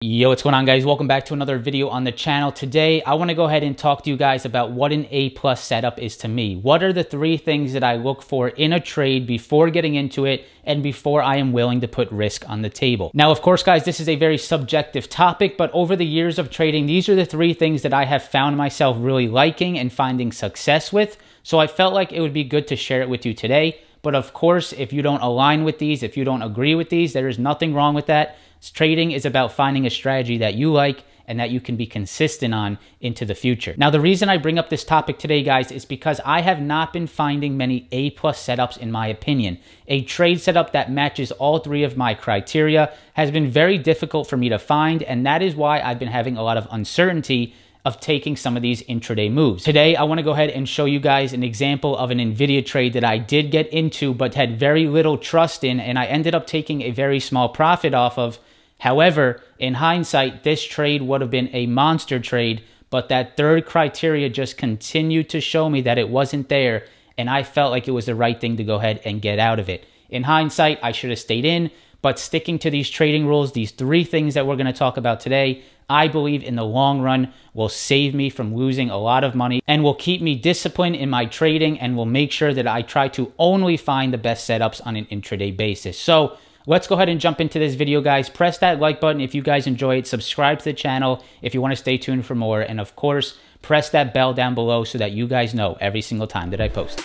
Yo, what's going on, guys? Welcome back to another video on the channel. Today, I want to go ahead and talk to you guys about what an A+ setup is to me. What are the three things that I look for in a trade before getting into it and before I am willing to put risk on the table? Now, of course, guys, this is a very subjective topic, but over the years of trading, these are the three things that I have found myself really liking and finding success with. So I felt like it would be good to share it with you today. But of course, if you don't align with these, if you don't agree with these, there is nothing wrong with that. Trading is about finding a strategy that you like and that you can be consistent on into the future. Now, the reason I bring up this topic today, guys, is because I have not been finding many A+ setups, in my opinion. A trade setup that matches all three of my criteria has been very difficult for me to find, and that is why I've been having a lot of uncertainty of taking some of these intraday moves. Today, I want to go ahead and show you guys an example of an NVDA trade that I did get into but had very little trust in, and I ended up taking a very small profit off of. However, in hindsight, this trade would have been a monster trade, but that third criteria just continued to show me that it wasn't there, and I felt like it was the right thing to go ahead and get out of it. In hindsight, I should have stayed in, but sticking to these trading rules, these three things that we're going to talk about today, I believe in the long run will save me from losing a lot of money and will keep me disciplined in my trading and will make sure that I try to only find the best setups on an intraday basis. So let's go ahead and jump into this video, guys. Press that like button if you guys enjoy it. Subscribe to the channel if you want to stay tuned for more. And of course, press that bell down below so that you guys know every single time that I post.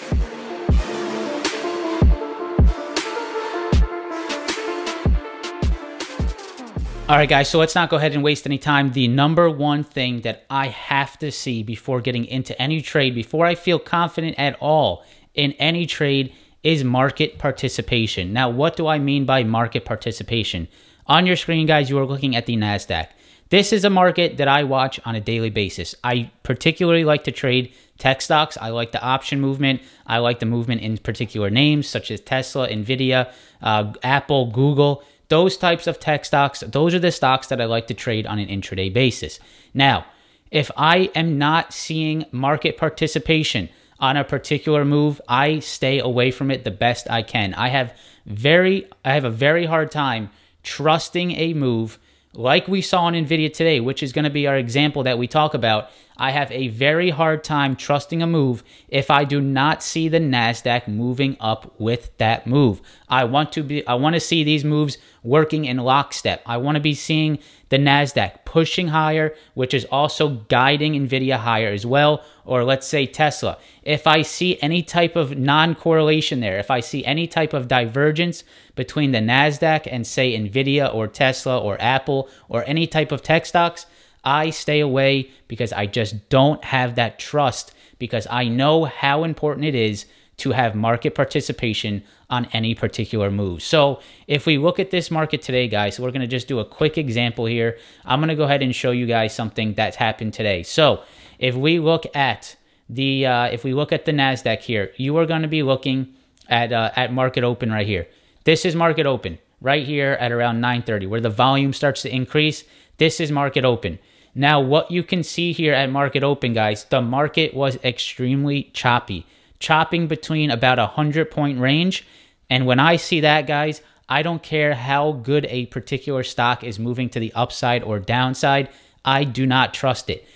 All right, guys, so let's not go ahead and waste any time. The number one thing that I have to see before getting into any trade, before I feel confident at all in any trade, is market participation. Now, what do I mean by market participation? On your screen, guys, you are looking at the NASDAQ. This is a market that I watch on a daily basis. I particularly like to trade tech stocks. I like the option movement. I like the movement in particular names such as Tesla, NVDA, Apple, Google. Those types of tech stocks, those are the stocks that I like to trade on an intraday basis. Now, if I am not seeing market participation on a particular move, I stay away from it the best I can. I have a very hard time trusting a move like we saw on NVIDIA today, which is going to be our example that we talk about. I have a very hard time trusting a move if I do not see the NASDAQ moving up with that move. I want to see these moves working in lockstep. I want to be seeing the NASDAQ pushing higher, which is also guiding NVIDIA higher as well, or let's say Tesla. If I see any type of non-correlation there, if I see any type of divergence between the NASDAQ and say NVIDIA or Tesla or Apple or any type of tech stocks, I stay away because I just don't have that trust, because I know how important it is to have market participation on any particular move. So if we look at this market today, guys, we're going to just do a quick example here. I'm going to go ahead and show you guys something that's happened today. So if we look at the NASDAQ here, you are going to be looking at market open right here. This is market open right here at around 9:30, where the volume starts to increase. This is market open. Now, what you can see here at market open, guys, the market was extremely choppy, chopping between about a 100-point range. And when I see that, guys, I don't care how good a particular stock is moving to the upside or downside. I do not trust it.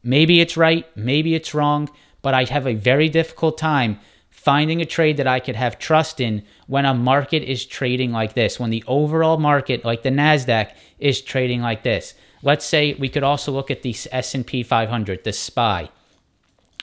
Maybe it's right, maybe it's wrong, but I have a very difficult time finding a trade that I could have trust in when a market is trading like this, when the overall market, like the NASDAQ, is trading like this. Let's say we could also look at the S&P 500, the SPY.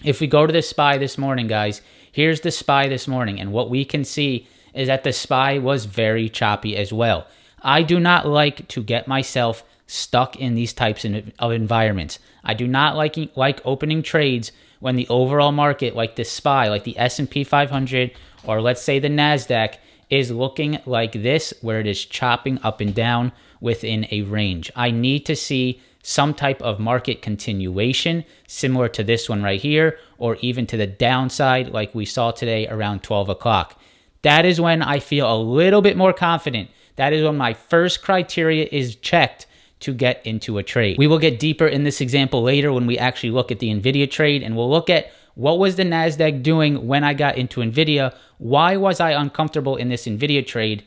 If we go to the SPY this morning, guys, here's the SPY this morning, and what we can see is that the SPY was very choppy as well. I do not like to get myself stuck in these types of environments. I do not like opening trades when the overall market, like the SPY, like the S&P 500, or let's say the NASDAQ, is looking like this, where it is chopping up and down within a range. I need to see some type of market continuation similar to this one right here, or even to the downside like we saw today around 12 o'clock. That is when I feel a little bit more confident. That is when my first criteria is checked to get into a trade. We will get deeper in this example later when we actually look at the NVIDIA trade, and we'll look at what was the NASDAQ doing when I got into NVIDIA. Why was I uncomfortable in this NVIDIA trade?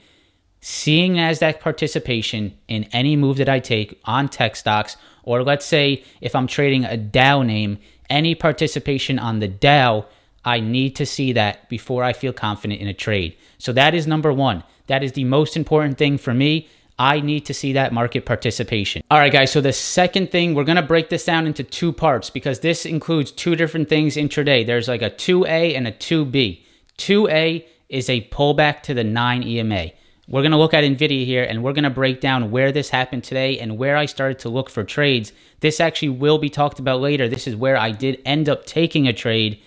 seeing NASDAQ participation in any move that I take on tech stocks, or let's say if I'm trading a Dow name, any participation on the Dow, I need to see that before I feel confident in a trade. So that is number one. That is the most important thing for me. I need to see that market participation. All right, guys, so the second thing, we're going to break this down into two parts because this includes two different things intraday. There's like a 2A and a 2B. 2A is a pullback to the 9 EMA. We're going to look at NVIDIA here, and we're going to break down where this happened today and where I started to look for trades. This actually will be talked about later. This is where I did end up taking a trade,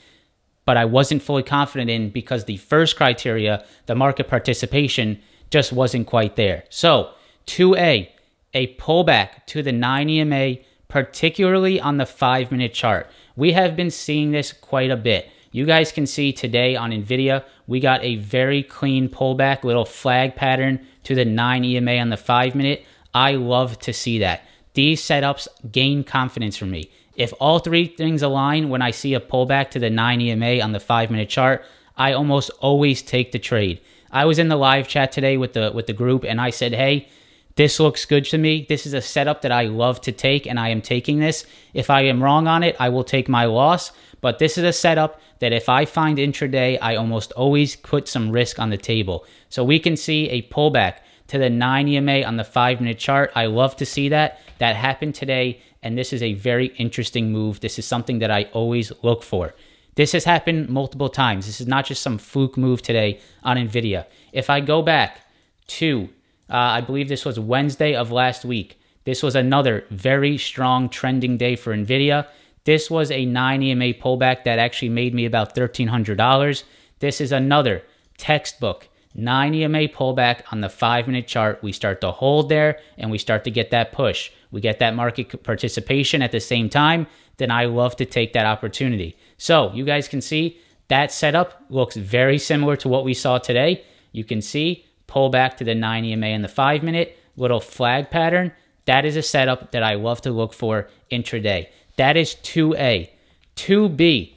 but I wasn't fully confident in because the first criteria, the market participation, just wasn't quite there. So 2A, a pullback to the 9 EMA, particularly on the 5-minute chart. We have been seeing this quite a bit. You guys can see today on NVIDIA, we got a very clean pullback, little flag pattern to the 9 EMA on the 5-minute. I love to see that. These setups gain confidence for me. If all three things align when I see a pullback to the 9 EMA on the 5-minute chart, I almost always take the trade. I was in the live chat today with the group, and I said, hey, this looks good to me. This is a setup that I love to take, and I am taking this. If I am wrong on it, I will take my loss. But this is a setup that if I find intraday, I almost always put some risk on the table. So we can see a pullback to the 9 EMA on the 5-minute chart. I love to see that. That happened today, and this is a very interesting move. This is something that I always look for. This has happened multiple times. This is not just some fluke move today on NVIDIA. If I go back to, I believe this was Wednesday of last week, this was another very strong trending day for NVIDIA. This was a 9 EMA pullback that actually made me about $1,300. This is another textbook 9 EMA pullback on the 5-minute chart. We start to hold there, and we start to get that push. We get that market participation at the same time, then I love to take that opportunity. So you guys can see that setup looks very similar to what we saw today. You can see pullback to the 9 EMA in the 5-minute, little flag pattern. That is a setup that I love to look for intraday. That is 2A. 2B,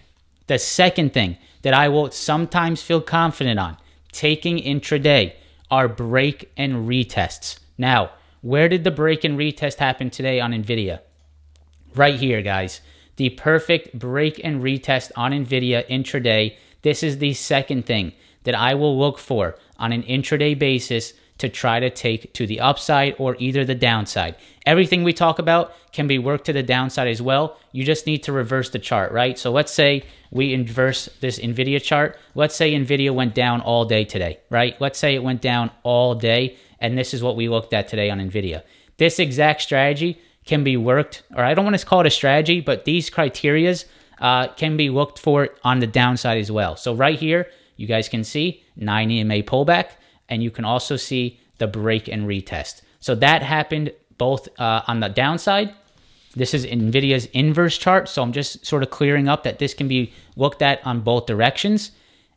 the second thing that I will sometimes feel confident on taking intraday are break and retests. Now, where did the break and retest happen today on NVIDIA? Right here, guys. The perfect break and retest on NVIDIA intraday. This is the second thing that I will look for on an intraday basis to try to take to the upside or either the downside. Everything we talk about can be worked to the downside as well. You just need to reverse the chart, right? So let's say we inverse this NVIDIA chart. Let's say NVIDIA went down all day today, right? Let's say it went down all day, and this is what we looked at today on NVIDIA. This exact strategy can be worked, or I don't want to call it a strategy, but these criterias can be looked for on the downside as well. So right here, you guys can see 9 EMA pullback, and you can also see the break and retest. So that happened both on the downside. This is NVIDIA's inverse chart, so I'm just sort of clearing up that this can be looked at on both directions.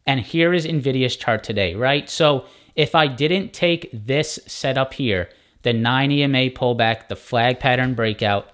And here is NVIDIA's chart today, right? So if I didn't take this setup here, the 9 EMA pullback, the flag pattern breakout,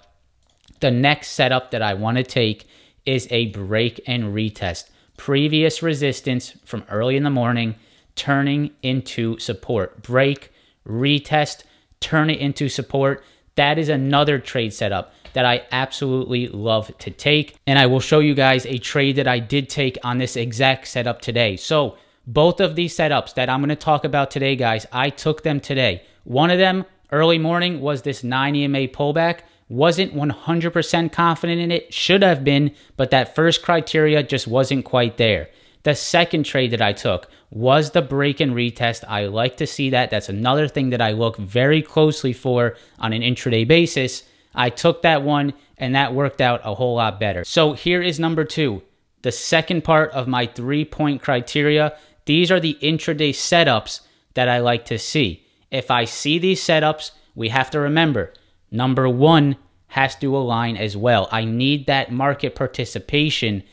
the next setup that I want to take is a break and retest. Previous resistance from early in the morning turning into support. Break, retest, turn it into support. That is another trade setup that I absolutely love to take. And I will show you guys a trade that I did take on this exact setup today. So both of these setups that I'm going to talk about today, guys, I took them today. One of them, early morning, was this 9 EMA pullback. Wasn't 100% confident in it. Should have been, but that first criteria just wasn't quite there. The second trade that I took was the break and retest. I like to see that. That's another thing that I look very closely for on an intraday basis. I took that one, and that worked out a whole lot better. So here is number two, the second part of my 3-point criteria. These are the intraday setups that I like to see. If I see these setups, we have to remember, number one has to align as well. I need that market participation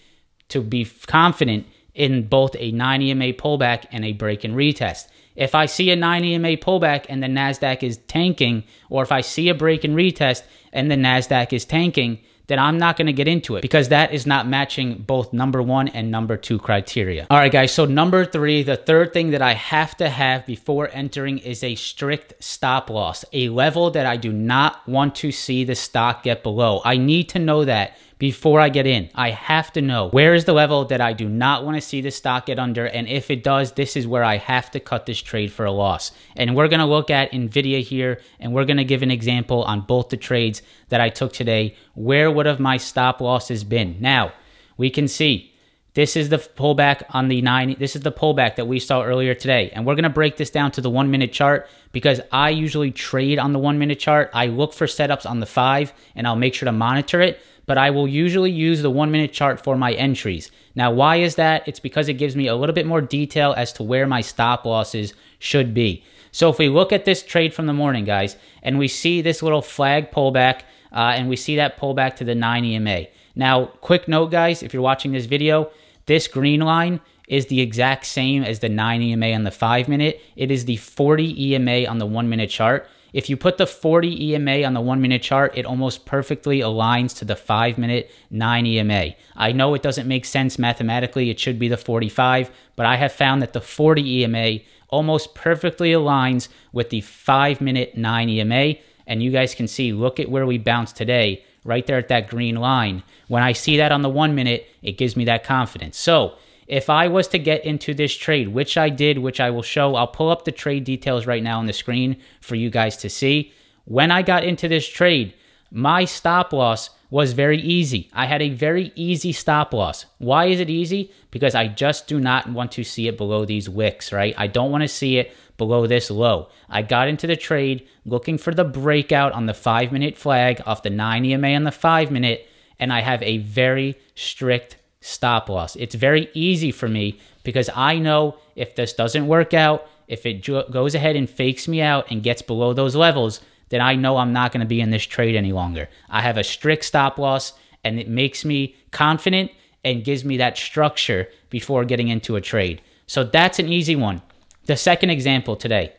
to be confident in both a 9 EMA pullback and a break and retest. If I see a 9 EMA pullback and the NASDAQ is tanking, or if I see a break and retest and the NASDAQ is tanking, then I'm not going to get into it because that is not matching both number 1 and number 2 criteria. All right, guys. So number 3, the third thing that I have to have before entering is a strict stop loss, a level that I do not want to see the stock get below. I need to know that before I get in. I have to know where is the level that I do not want to see the stock get under, and if it does, this is where I have to cut this trade for a loss. And we're going to look at NVIDIA here, and we're going to give an example on both the trades that I took today. Where would have my stop losses been? Now, we can see this is the pullback on the 90. This is the pullback that we saw earlier today. And we're going to break this down to the 1 minute chart because I usually trade on the 1 minute chart. I look for setups on the 5 and I'll make sure to monitor it. But I will usually use the 1 minute chart for my entries. Now, why is that? It's because it gives me a little bit more detail as to where my stop losses should be. So if we look at this trade from the morning, guys, and we see this little flag pullback, and we see that pullback to the 9 EMA. Now, quick note, guys, if you're watching this video, this green line is the exact same as the 9 EMA on the 5 minute. It is the 40 EMA on the 1 minute chart. If you put the 40 EMA on the 1 minute chart, it almost perfectly aligns to the 5 minute 9 EMA. I know it doesn't make sense mathematically. It should be the 45, but I have found that the 40 EMA almost perfectly aligns with the 5 minute 9 EMA. And you guys can see, look at where we bounced today, right there at that green line. When I see that on the 1 minute, it gives me that confidence. So if I was to get into this trade, which I did, which I will show, I'll pull up the trade details right now on the screen for you guys to see. When I got into this trade, my stop loss was very easy. I had a very easy stop loss. Why is it easy? Because I just do not want to see it below these wicks, right? I don't want to see it below this low. I got into the trade looking for the breakout on the 5 minute flag off the 9 EMA on the 5 minute, and I have a very strict stop loss. It's very easy for me because I know if this doesn't work out, if it goes ahead and fakes me out and gets below those levels, then I know I'm not going to be in this trade any longer. I have a strict stop loss, and it makes me confident and gives me that structure before getting into a trade. So that's an easy one. The second example today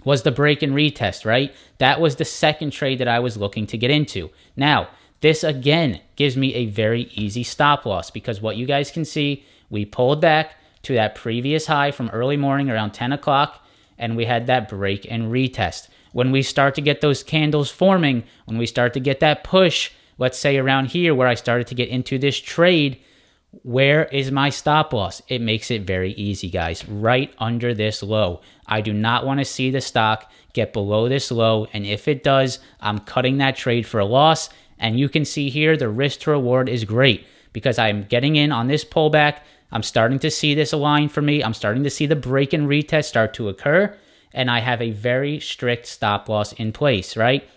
was the break and retest, right? That was the second trade that I was looking to get into. Now, this again gives me a very easy stop loss because what you guys can see, we pulled back to that previous high from early morning around 10 o'clock, and we had that break and retest. When we start to get those candles forming, when we start to get that push, let's say around here where I started to get into this trade, where is my stop loss? It makes it very easy, guys, right under this low. I do not want to see the stock get below this low, and if it does, I'm cutting that trade for a loss. And you can see here the risk to reward is great because I'm getting in on this pullback. I'm starting to see this align for me. I'm starting to see the break and retest start to occur, and I have a very strict stop loss in place, right?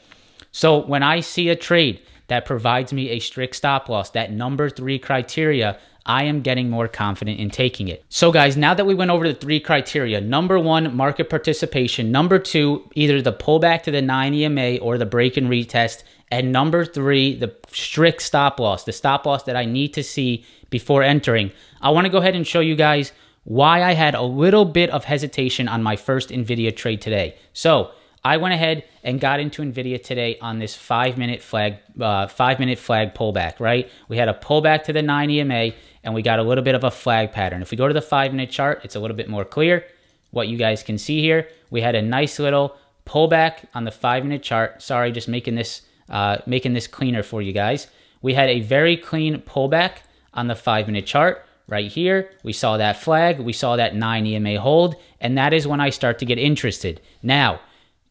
So when I see a trade that provides me a strict stop loss, that number 3 criteria, I am getting more confident in taking it. So guys, now that we went over the 3 criteria, number 1, market participation. Number 2, either the pullback to the 9 EMA or the break and retest. And number 3, the strict stop loss, the stop loss that I need to see before entering. I want to go ahead and show you guys why I had a little bit of hesitation on my first NVIDIA trade today. So I went ahead and got into NVIDIA today on this 5 minute flag pullback, right? We had a pullback to the 9 EMA and we got a little bit of a flag pattern. If we go to the 5 minute chart, it's a little bit more clear. What you guys can see here, we had a nice little pullback on the 5 minute chart. Sorry, just making this cleaner for you guys. We had a very clean pullback on the 5 minute chart. Right here, we saw that flag, we saw that 9 EMA hold, and that is when I start to get interested. Now,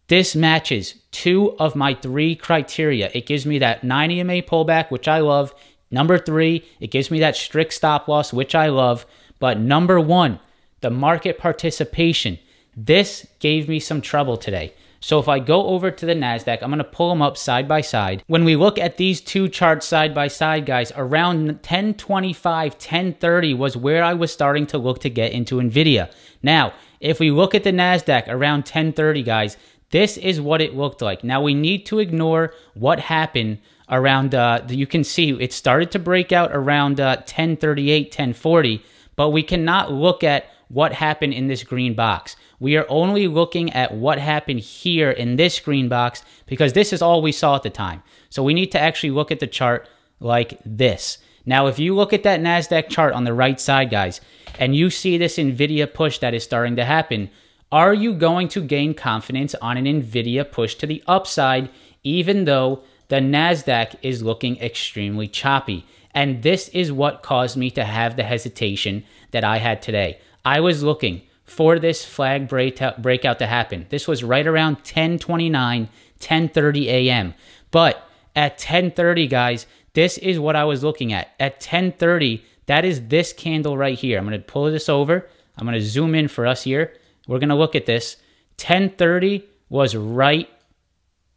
this matches 2 of my 3 criteria. It gives me that 9 EMA pullback, which I love. Number 3, it gives me that strict stop loss, which I love. But number 1, the market participation. This gave me some trouble today. So if I go over to the NASDAQ, I'm going to pull them up side by side. When we look at these 2 charts side by side, guys, around 1025, 1030 was where I was starting to look to get into NVIDIA. Now, if we look at the NASDAQ around 1030, guys, this is what it looked like. Now, we need to ignore what happened around, you can see it started to break out around 1038, 1040, but we cannot look at what happened in this green box. We are only looking at what happened here in this green box because this is all we saw at the time. So we need to actually look at the chart like this. Now, if you look at that NASDAQ chart on the right side, guys, and you see this NVIDIA push that is starting to happen, are you going to gain confidence on an NVIDIA push to the upside, even though the NASDAQ is looking extremely choppy? And this is what caused me to have the hesitation that I had today. I was looking for this flag breakout to happen. This was right around 10:29, 10:30 a.m. But at 10:30, guys, this is what I was looking at. At 10:30, that is this candle right here. I'm going to pull this over. I'm going to zoom in for us here. We're going to look at this. 10:30 was right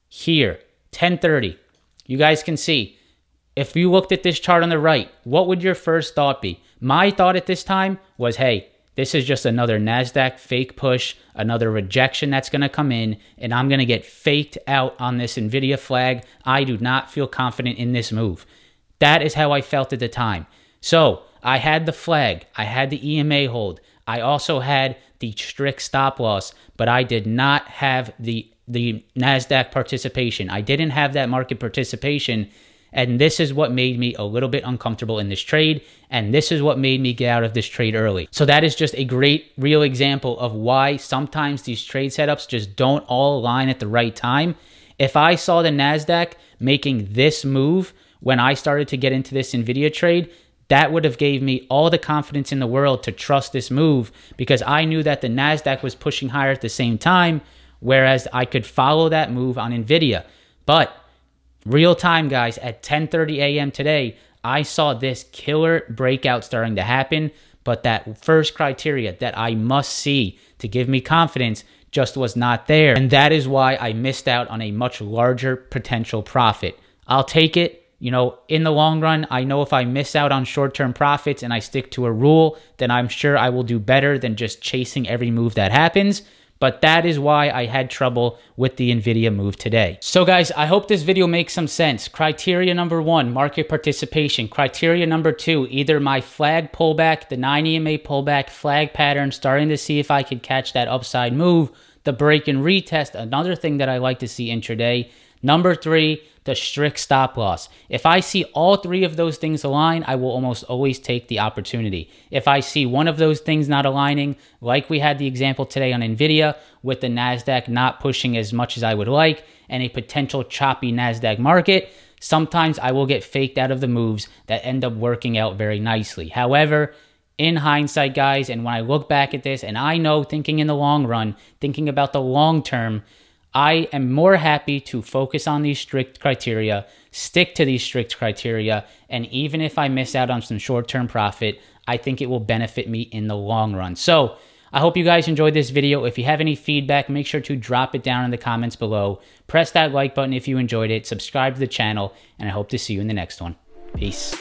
here. 10:30. You guys can see. If you looked at this chart on the right, what would your first thought be? My thought at this time was, hey, this is just another NASDAQ fake push, another rejection that's going to come in, and I'm going to get faked out on this NVIDIA flag. I do not feel confident in this move. That is how I felt at the time. So I had the flag. I had the EMA hold. I also had the strict stop loss, but I did not have the NASDAQ participation. I didn't have that market participation. And this is what made me a little bit uncomfortable in this trade. And this is what made me get out of this trade early. So that is just a great real example of why sometimes these trade setups just don't all align at the right time. If I saw the NASDAQ making this move when I started to get into this NVIDIA trade, that would have gave me all the confidence in the world to trust this move, because I knew that the NASDAQ was pushing higher at the same time, whereas I could follow that move on NVIDIA. But real time, guys, at 10:30 a.m. today, I saw this killer breakout starting to happen, but that first criteria that I must see to give me confidence just was not there. And that is why I missed out on a much larger potential profit. I'll take it. You know, in the long run, I know if I miss out on short-term profits and I stick to a rule, then I'm sure I will do better than just chasing every move that happens. But that is why I had trouble with the NVIDIA move today. So guys, I hope this video makes some sense. Criteria number 1, market participation. Criteria number 2, either my flag pullback, the 9 EMA pullback, flag pattern, starting to see if I could catch that upside move, the break and retest, another thing that I like to see intraday. Number 3, the strict stop loss. If I see all 3 of those things align, I will almost always take the opportunity. If I see one of those things not aligning, like we had the example today on NVIDIA, with the NASDAQ not pushing as much as I would like, and a potential choppy NASDAQ market, sometimes I will get faked out of the moves that end up working out very nicely. However, in hindsight, guys, and when I look back at this, and I know thinking in the long run, thinking about the long term, I am more happy to focus on these strict criteria, stick to these strict criteria, and even if I miss out on some short-term profit, I think it will benefit me in the long run. So I hope you guys enjoyed this video. If you have any feedback, make sure to drop it down in the comments below. Press that like button if you enjoyed it, subscribe to the channel, and I hope to see you in the next one. Peace.